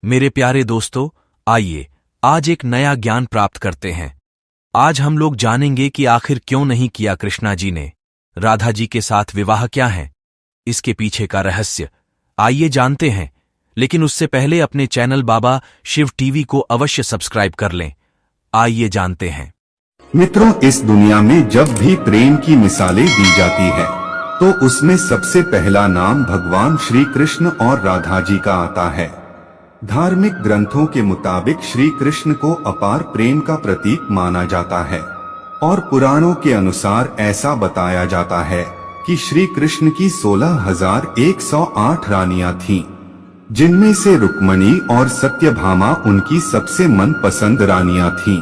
मेरे प्यारे दोस्तों, आइए आज एक नया ज्ञान प्राप्त करते हैं। आज हम लोग जानेंगे कि आखिर क्यों नहीं किया कृष्णा जी ने राधा जी के साथ विवाह, क्या है इसके पीछे का रहस्य। आइए जानते हैं, लेकिन उससे पहले अपने चैनल बाबा शिव टीवी को अवश्य सब्सक्राइब कर लें। आइए जानते हैं। मित्रों, इस दुनिया में जब भी प्रेम की मिसालें दी जाती है तो उसमें सबसे पहला नाम भगवान श्री कृष्ण और राधा जी का आता है। धार्मिक ग्रंथों के मुताबिक श्री कृष्ण को अपार प्रेम का प्रतीक माना जाता है और पुराणों के अनुसार ऐसा बताया जाता है कि श्री कृष्ण की 16,108 रानियां थीं, जिनमें से रुक्मणी और सत्यभामा उनकी सबसे मनपसंद रानियां थीं।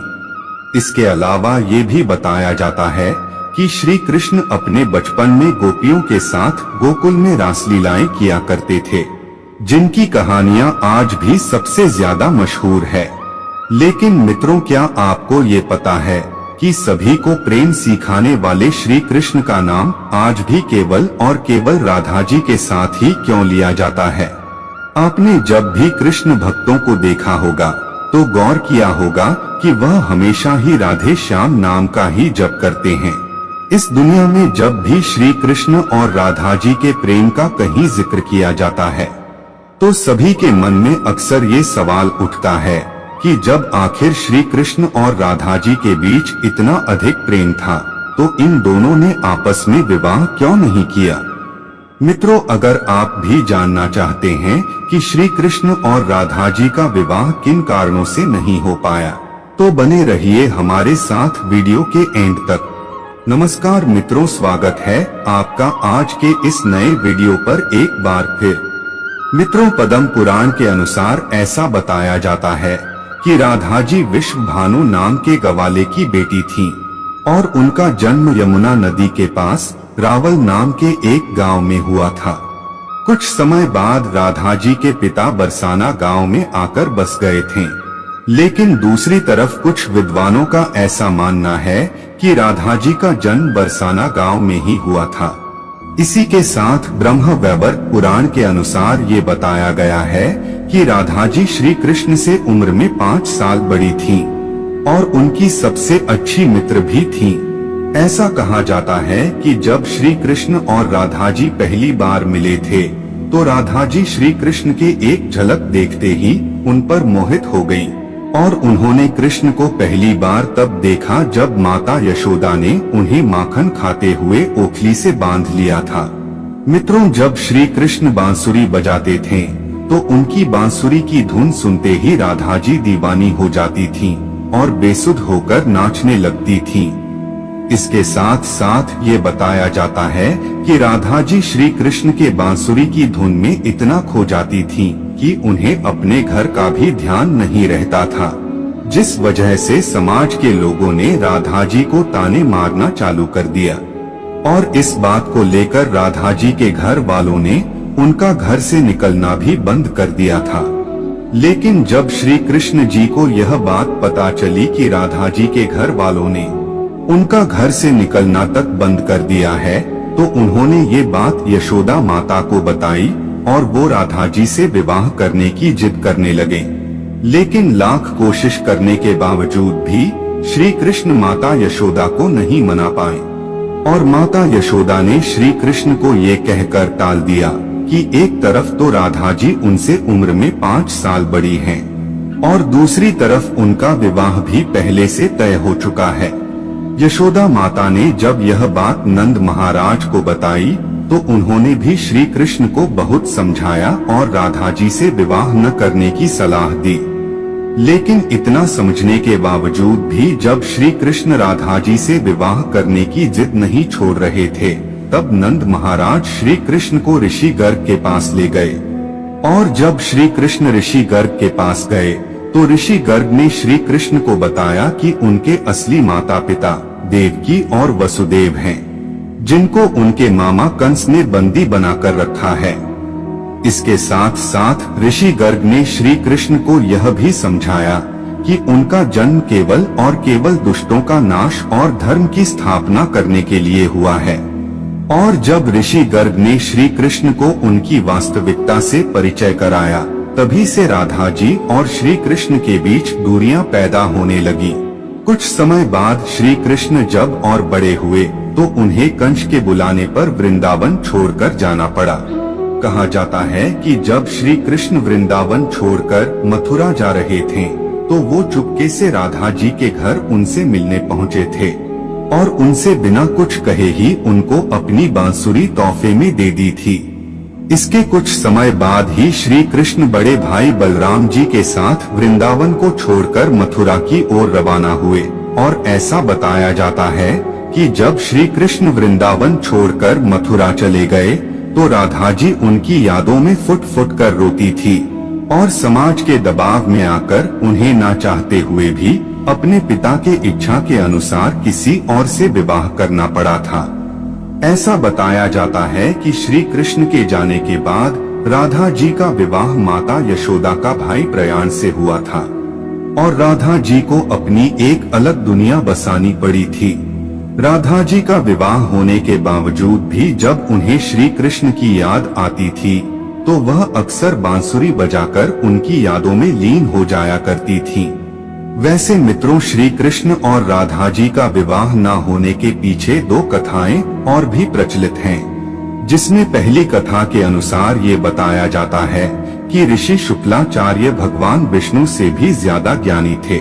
इसके अलावा ये भी बताया जाता है कि श्री कृष्ण अपने बचपन में गोपियों के साथ गोकुल में रासलीलाएं किया करते थे, जिनकी कहानियां आज भी सबसे ज्यादा मशहूर है। लेकिन मित्रों, क्या आपको ये पता है कि सभी को प्रेम सिखाने वाले श्री कृष्ण का नाम आज भी केवल और केवल राधा जी के साथ ही क्यों लिया जाता है? आपने जब भी कृष्ण भक्तों को देखा होगा तो गौर किया होगा कि वह हमेशा ही राधे श्याम नाम का ही जप करते हैं। इस दुनिया में जब भी श्री कृष्ण और राधा जी के प्रेम का कहीं जिक्र किया जाता है तो सभी के मन में अक्सर ये सवाल उठता है कि जब आखिर श्री कृष्ण और राधा जी के बीच इतना अधिक प्रेम था तो इन दोनों ने आपस में विवाह क्यों नहीं किया? मित्रों, अगर आप भी जानना चाहते हैं कि श्री कृष्ण और राधा जी का विवाह किन कारणों से नहीं हो पाया, तो बने रहिए हमारे साथ वीडियो के एंड तक। नमस्कार मित्रों, स्वागत है आपका आज के इस नए वीडियो पर एक बार फिर। मित्रों, पद्म पुराण के अनुसार ऐसा बताया जाता है कि राधा जी विश्वभानु नाम के गवाले की बेटी थीं और उनका जन्म यमुना नदी के पास रावल नाम के एक गांव में हुआ था। कुछ समय बाद राधा जी के पिता बरसाना गांव में आकर बस गए थे, लेकिन दूसरी तरफ कुछ विद्वानों का ऐसा मानना है कि राधा जी का जन्म बरसाना गांव में ही हुआ था। इसी के साथ ब्रह्म वैवर्त पुराण के अनुसार ये बताया गया है कि राधा जी श्री कृष्ण से उम्र में 5 साल बड़ी थीं और उनकी सबसे अच्छी मित्र भी थीं। ऐसा कहा जाता है कि जब श्री कृष्ण और राधा जी पहली बार मिले थे तो राधा जी श्री कृष्ण के एक झलक देखते ही उन पर मोहित हो गईं और उन्होंने कृष्ण को पहली बार तब देखा जब माता यशोदा ने उन्हें माखन खाते हुए ओखली से बांध लिया था। मित्रों, जब श्री कृष्ण बांसुरी बजाते थे तो उनकी बांसुरी की धुन सुनते ही राधा जी दीवानी हो जाती थीं और बेसुध होकर नाचने लगती थीं। इसके साथ साथ ये बताया जाता है कि राधा जी श्री कृष्ण के बांसुरी की धुन में इतना खो जाती थीं कि उन्हें अपने घर का भी ध्यान नहीं रहता था, जिस वजह से समाज के लोगों ने राधा जी को ताने मारना चालू कर दिया और इस बात को लेकर राधा जी के घर वालों ने उनका घर से निकलना भी बंद कर दिया था। लेकिन जब श्री कृष्ण जी को यह बात पता चली कि राधा जी के घर वालों ने उनका घर से निकलना तक बंद कर दिया है तो उन्होंने ये बात यशोदा माता को बताई और वो राधा जी से विवाह करने की जिद करने लगे। लेकिन लाख कोशिश करने के बावजूद भी श्री कृष्ण माता यशोदा को नहीं मना पाए और माता यशोदा ने श्री कृष्ण को ये कहकर टाल दिया कि एक तरफ तो राधा जी उनसे उम्र में 5 साल बड़ी हैं और दूसरी तरफ उनका विवाह भी पहले से तय हो चुका है। यशोदा माता ने जब यह बात नंद महाराज को बताई तो उन्होंने भी श्री कृष्ण को बहुत समझाया और राधा जी से विवाह न करने की सलाह दी। लेकिन इतना समझने के बावजूद भी जब श्री कृष्ण राधा जी से विवाह करने की जिद नहीं छोड़ रहे थे तब नंद महाराज श्री कृष्ण को ऋषि गर्ग के पास ले गए और जब श्री कृष्ण ऋषि गर्ग के पास गए तो ऋषि गर्ग ने श्री कृष्ण को बताया कि उनके असली माता पिता देवकी और वसुदेव हैं, जिनको उनके मामा कंस ने बंदी बनाकर रखा है। इसके साथ साथ ऋषि गर्ग ने श्री कृष्ण को यह भी समझाया कि उनका जन्म केवल और केवल दुष्टों का नाश और धर्म की स्थापना करने के लिए हुआ है। और जब ऋषि गर्ग ने श्री कृष्ण को उनकी वास्तविकता से परिचय कराया तभी से राधा जी और श्री कृष्ण के बीच दूरियां पैदा होने लगी। कुछ समय बाद श्री कृष्ण जब और बड़े हुए तो उन्हें कंस के बुलाने पर वृंदावन छोड़कर जाना पड़ा। कहा जाता है कि जब श्री कृष्ण वृंदावन छोड़कर मथुरा जा रहे थे तो वो चुपके से राधा जी के घर उनसे मिलने पहुँचे थे और उनसे बिना कुछ कहे ही उनको अपनी बांसुरी तोहफे में दे दी थी। इसके कुछ समय बाद ही श्री कृष्ण बड़े भाई बलराम जी के साथ वृंदावन को छोड़कर मथुरा की ओर रवाना हुए और ऐसा बताया जाता है कि जब श्री कृष्ण वृंदावन छोड़कर मथुरा चले गए तो राधा जी उनकी यादों में फुट फुट कर रोती थी और समाज के दबाव में आकर उन्हें ना चाहते हुए भी अपने पिता के इच्छा के अनुसार किसी और से विवाह करना पड़ा था। ऐसा बताया जाता है कि श्री कृष्ण के जाने के बाद राधा जी का विवाह माता यशोदा का भाई प्रयाण से हुआ था और राधा जी को अपनी एक अलग दुनिया बसानी पड़ी थी। राधा जी का विवाह होने के बावजूद भी जब उन्हें श्री कृष्ण की याद आती थी तो वह अक्सर बांसुरी बजाकर उनकी यादों में लीन हो जाया करती थी। वैसे मित्रों, श्री कृष्ण और राधा जी का विवाह न होने के पीछे दो कथाएं और भी प्रचलित हैं, जिसमें पहली कथा के अनुसार ये बताया जाता है कि ऋषि शुक्लाचार्य भगवान विष्णु से भी ज्यादा ज्ञानी थे,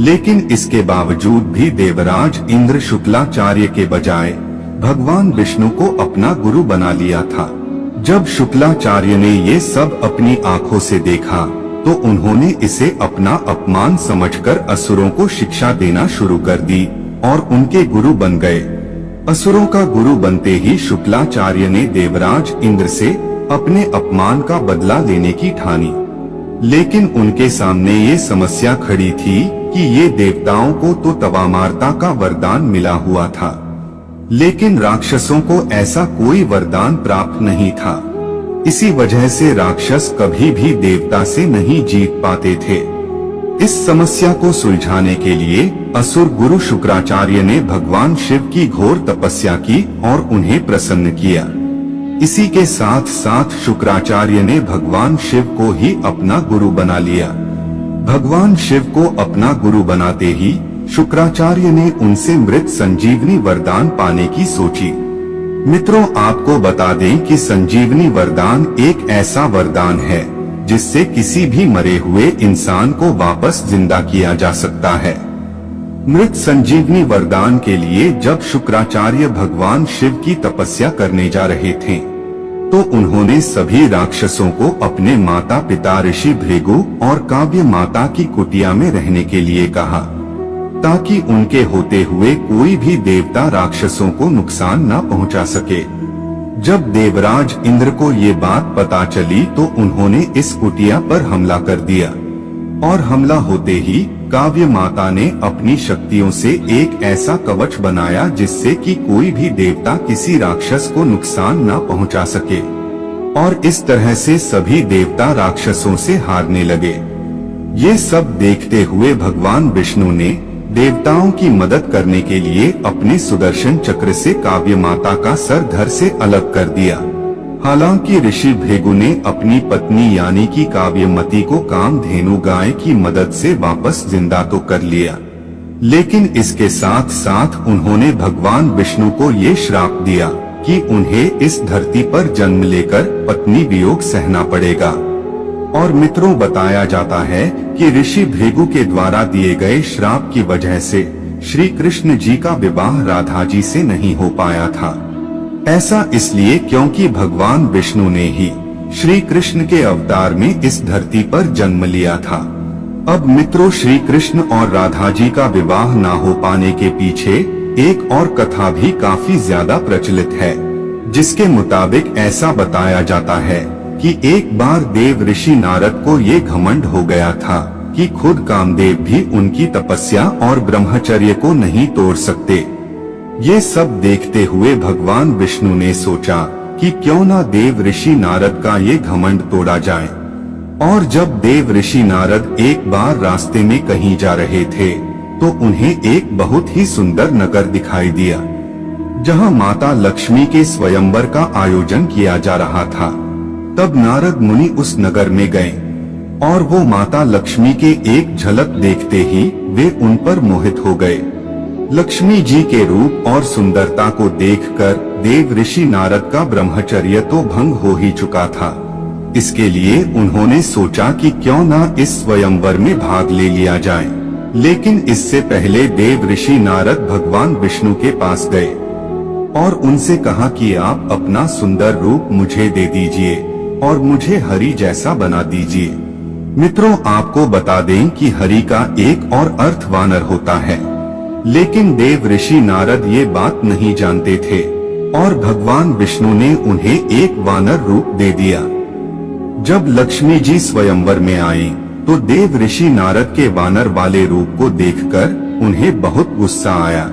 लेकिन इसके बावजूद भी देवराज इंद्र शुक्लाचार्य के बजाय भगवान विष्णु को अपना गुरु बना लिया था। जब शुक्लाचार्य ने ये सब अपनी आंखों से देखा तो उन्होंने इसे अपना अपमान समझकर असुरों को शिक्षा देना शुरू कर दी और उनके गुरु बन गए। असुरों का गुरु बनते ही शुक्लाचार्य ने देवराज इंद्र से अपने अपमान का बदला लेने की ठानी, लेकिन उनके सामने ये समस्या खड़ी थी कि ये देवताओं को तो तवामारता का वरदान मिला हुआ था, लेकिन राक्षसों को ऐसा कोई वरदान प्राप्त नहीं था। इसी वजह से राक्षस कभी भी देवता से नहीं जीत पाते थे। इस समस्या को सुलझाने के लिए असुर गुरु शुक्राचार्य ने भगवान शिव की घोर तपस्या की और उन्हें प्रसन्न किया। इसी के साथ साथ शुक्राचार्य ने भगवान शिव को ही अपना गुरु बना लिया। भगवान शिव को अपना गुरु बनाते ही शुक्राचार्य ने उनसे मृत संजीवनी वरदान पाने की सोची। मित्रों, आपको बता दें कि संजीवनी वरदान एक ऐसा वरदान है जिससे किसी भी मरे हुए इंसान को वापस जिंदा किया जा सकता है। मृत संजीवनी वरदान के लिए जब शुक्राचार्य भगवान शिव की तपस्या करने जा रहे थे तो उन्होंने सभी राक्षसों को अपने माता पिता ऋषि भृगु और काव्य माता की कुटिया में रहने के लिए कहा, ताकि उनके होते हुए कोई भी देवता राक्षसों को नुकसान न पहुंचा सके। जब देवराज इंद्र को ये बात पता चली तो उन्होंने इस कुटिया पर हमला कर दिया और हमला होते ही काव्य माता ने अपनी शक्तियों से एक ऐसा कवच बनाया जिससे कि कोई भी देवता किसी राक्षस को नुकसान न पहुंचा सके और इस तरह से सभी देवता राक्षसों से हारने लगे। ये सब देखते हुए भगवान विष्णु ने देवताओं की मदद करने के लिए अपने सुदर्शन चक्र से काव्य माता का सर धड़ से अलग कर दिया। हालांकि ऋषि भृगु ने अपनी पत्नी यानी कि काव्यमती को कामधेनु गाय की मदद से वापस जिंदा तो कर लिया, लेकिन इसके साथ साथ उन्होंने भगवान विष्णु को ये श्राप दिया कि उन्हें इस धरती पर जन्म लेकर पत्नी वियोग सहना पड़ेगा। और मित्रों, बताया जाता है कि ऋषि भृगु के द्वारा दिए गए श्राप की वजह से श्री कृष्ण जी का विवाह राधा जी से नहीं हो पाया था। ऐसा इसलिए क्योंकि भगवान विष्णु ने ही श्री कृष्ण के अवतार में इस धरती पर जन्म लिया था। अब मित्रों, श्री कृष्ण और राधा जी का विवाह न हो पाने के पीछे एक और कथा भी काफी ज्यादा प्रचलित है, जिसके मुताबिक ऐसा बताया जाता है कि एक बार देव ऋषि नारद को ये घमंड हो गया था कि खुद कामदेव भी उनकी तपस्या और ब्रह्मचर्य को नहीं तोड़ सकते। ये सब देखते हुए भगवान विष्णु ने सोचा कि क्यों ना देव ऋषि नारद का ये घमंड तोड़ा जाए। और जब देव ऋषि नारद एक बार रास्ते में कहीं जा रहे थे तो उन्हें एक बहुत ही सुंदर नगर दिखाई दिया, जहां माता लक्ष्मी के स्वयंवर का आयोजन किया जा रहा था। तब नारद मुनि उस नगर में गए और वो माता लक्ष्मी के एक झलक देखते ही वे उन पर मोहित हो गए। लक्ष्मी जी के रूप और सुंदरता को देखकर देव ऋषि नारद का ब्रह्मचर्य तो भंग हो ही चुका था। इसके लिए उन्होंने सोचा कि क्यों ना इस स्वयंवर में भाग ले लिया जाए। लेकिन इससे पहले देव ऋषि नारद भगवान विष्णु के पास गए और उनसे कहा कि आप अपना सुंदर रूप मुझे दे दीजिए और मुझे हरि जैसा बना दीजिए। मित्रों, आपको बता दें कि हरि का एक और अर्थ वानर होता है, लेकिन देव ऋषि नारद ये बात नहीं जानते थे और भगवान विष्णु ने उन्हें एक वानर रूप दे दिया। जब लक्ष्मी जी स्वयंवर में आई तो देव ऋषि नारद के वानर वाले रूप को देखकर उन्हें बहुत गुस्सा आया।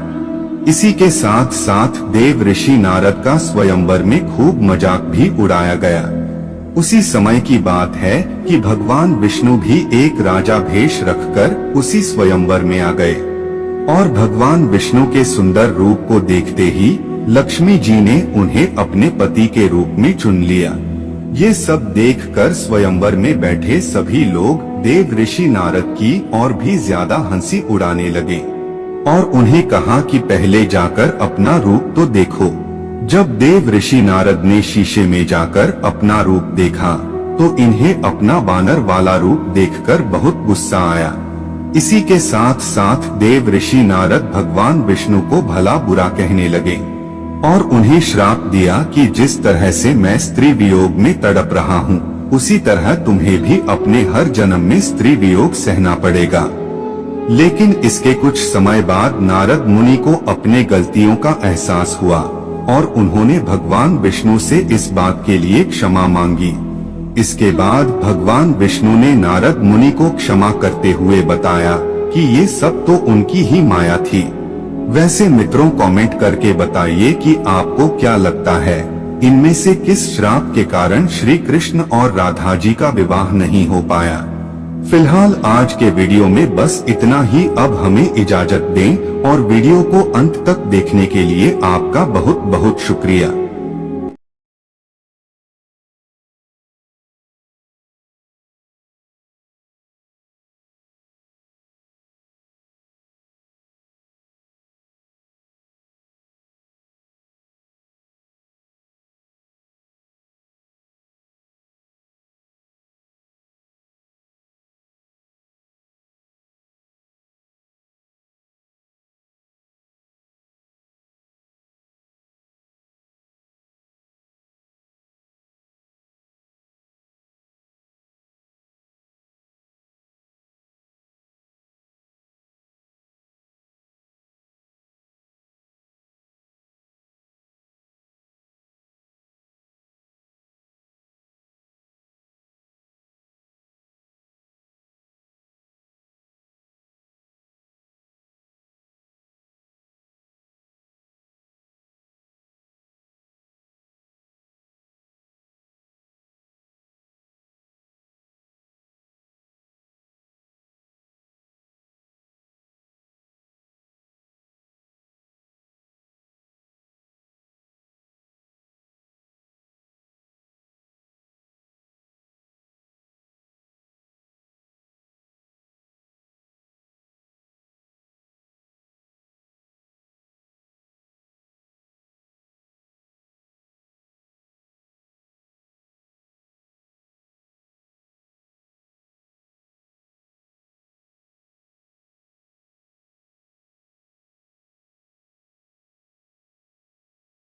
इसी के साथ साथ देव ऋषि नारद का स्वयंवर में खूब मजाक भी उड़ाया गया। उसी समय की बात है कि भगवान विष्णु भी एक राजा भेष रखकर उसी स्वयंवर में आ गए और भगवान विष्णु के सुंदर रूप को देखते ही लक्ष्मी जी ने उन्हें अपने पति के रूप में चुन लिया। ये सब देखकर स्वयंवर में बैठे सभी लोग देव ऋषि नारद की और भी ज्यादा हंसी उड़ाने लगे और उन्हें कहा कि पहले जाकर अपना रूप तो देखो। जब देव ऋषि नारद ने शीशे में जाकर अपना रूप देखा तो इन्हें अपना वानर वाला रूप देखकर बहुत गुस्सा आया। इसी के साथ साथ देव ऋषि नारद भगवान विष्णु को भला बुरा कहने लगे और उन्हें श्राप दिया कि जिस तरह से मैं स्त्री वियोग में तड़प रहा हूँ, उसी तरह तुम्हें भी अपने हर जन्म में स्त्री वियोग सहना पड़ेगा। लेकिन इसके कुछ समय बाद नारद मुनि को अपने गलतियों का एहसास हुआ और उन्होंने भगवान विष्णु से इस बात के लिए क्षमा मांगी। इसके बाद भगवान विष्णु ने नारद मुनि को क्षमा करते हुए बताया कि ये सब तो उनकी ही माया थी। वैसे मित्रों, कमेंट करके बताइए कि आपको क्या लगता है, इनमें से किस श्राप के कारण श्री कृष्ण और राधा जी का विवाह नहीं हो पाया। फिलहाल आज के वीडियो में बस इतना ही। अब हमें इजाजत दें और वीडियो को अंत तक देखने के लिए आपका बहुत बहुत शुक्रिया।